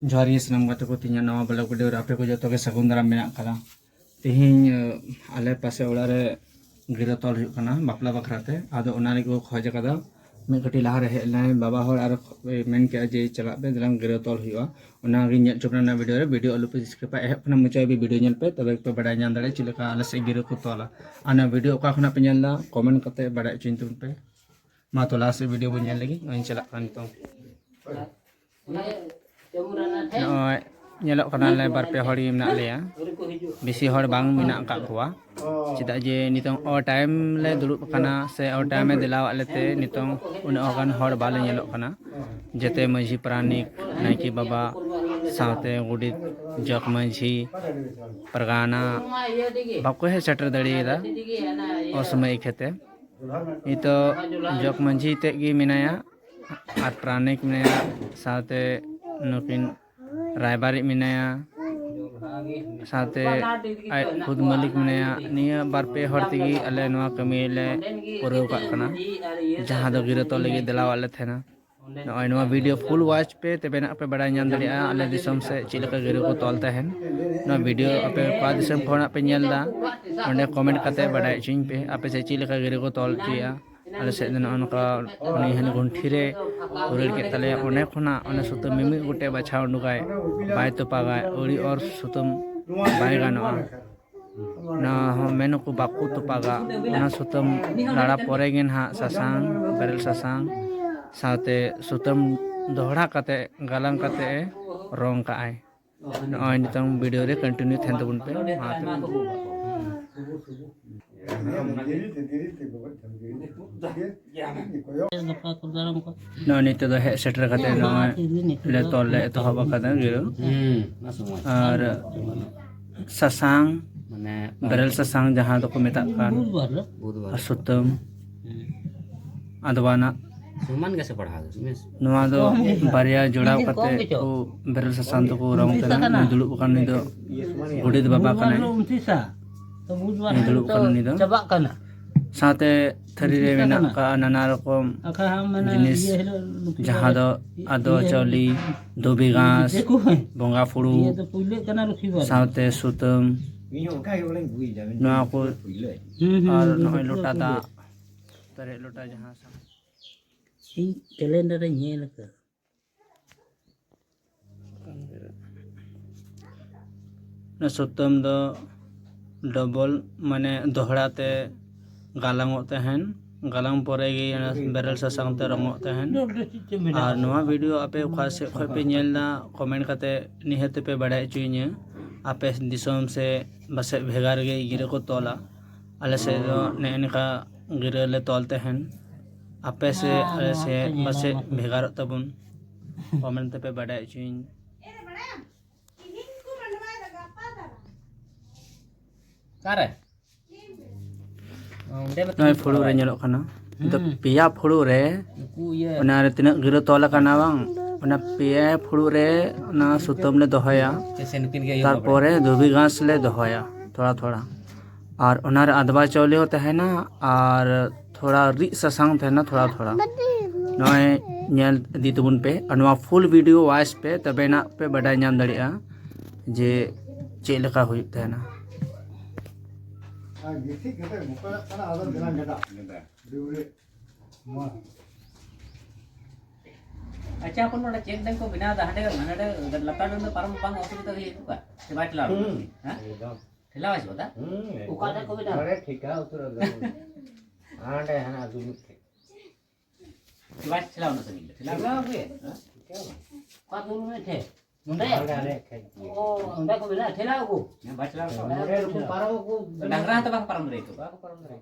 जोहार गे सनम गाते को तीन नवा ब्लॉग वीडियो आपे को जो सगुन दाराम मेना कदा तेहिं आले पासे ओड़ारे गिरा तोल हुयुग कना बापला बखराते आदो ओनारे को खोज कदा मैं कटी लहारे हेडलाइन बाबा होर आर मेन के जे चला पे दलाम गिरा तोल हुयुगा ओना गी नेल चोपना वीडियो अलु पे स्क्रिप ए अपना मुचा भी वीडियो नेल पे तबे पे बड़ा जान दाड़े चिलका आले से गिरा को तोला आना वीडियो का खना पे नेला कमेंट कते बड़ा चिंतुन पे मा तो लास्ट वीडियो बन नेल लगी ओइन चला कान तो nyelok kana le bar pe hori menak le ya bisi hor bang menak ka kuwa cita je nitong o time le duduk kana se o time dilawak lete nitong una organ hor bale nyelok kana jete maji pranik naiki baba saute gudit jok maji pergana bakko he setter dadi da o samay khete itu jok maji te gi minaya ar pranik minaya saute nukin रायबारी मिनाया साथे खुद मलिक मिनाया निया बार पे हर तिगी अले नवा कमी ले पुरव का कना जहां दो गिरो तो लगी दिलाव अले थे ना नय नवा वीडियो फुल वॉच पे तबे ना पे बड़ा जान दड़िया अले दिसम से चिलका गिरो को तोलता है नवा वीडियो अपे का दिसम फोन पे नेलदा ओंडे कमेंट कते बड़ा चिन पे अपे से चिलका गिरो को तोल चिया अले से न अनका उनी हन गुंठीरे उरल के तले ओने खना ओने सुतम मिमि गुटे बाछा उडुगाय बाय तो पागाय उरी और सुतम बाय गानोआ ना मेनो को बाकू तो पागा ना सुतम लाड़ा परे गिन हा ससांग बेरल ससांग साथे सुतम दोहरा कते गलंग कते रोंग का आय नय नितंग वीडियो रे कंटिन्यू थेन तबुन पे नित हे सेटर कते ले तोल ले तो हवा कते गिरो और ससांग बेरल ससांग जहां तो को मेता कान सुतम अदवाना सुमन कैसे पढ़ा दो नवा दो बारिया जोड़ाव कते को बेरल ससांग तो को रंग कना दुलुब कान नि दो गुडित बाबा कना दुलुब कान नि दो चबा कना साथे थरी रे मेना का नाना रकम जिनिस जहां दो आदो चौली धोबी घास बोंगा फुड़ू साथे सुतम नवा को और नय लोटा दा तरे लोटा जहां सा कैलेंडर nyel ke ना सुतम दो डबल माने दोहराते गालांग होते हैं गालांग परे गी बेरल ससांग ते रंग होते हैं और नवा वीडियो आपे खासे खय पे नेलना कमेंट कते निहत पे बड़ाय चुइने आपे दिसोम से बसे भेगार गे गिरे को तोला अले से दो नेनका गिरे ले तोलते हैं आपे से अले से बसे भेगार तबुन कमेंट पे बड़ाय चुइन करे नय फुड़ू रे नेलो खाना तो पिया फुड़ू रे ओना रे तिना गिरो तोला काना बांग ओना पिया फुड़ू रे ना सुतम ले दोहया कैसे नुकिन के तारपरे धोबी घास ले दोहया थोड़ा थोड़ा और ओना रे अदबा चौले होता है ना और थोड़ा रि ससांग थे ना थोड़ा थोड़ा नय नेल दी तबुन पे अनवा फुल वीडियो वॉच पे तबे ना पे बड़ा नाम दड़िया जे चे लका हुई थे ना अच्छा अपन नोडा चेक दंग को बिना दा हटे नडे लता दंग परम पांग असुविधा ही का से बात ला हां ठेला वास बता उकादा को बिना अरे ठीक है उतर आंडे है ना दुनु बात ठेला न सनी ठेला के का दुनु में थे मुंडे अरे ओ मुंडा को बिना ठेला को बात ला अरे को पारो को डंगरा तो बा परम रे तो पारो रे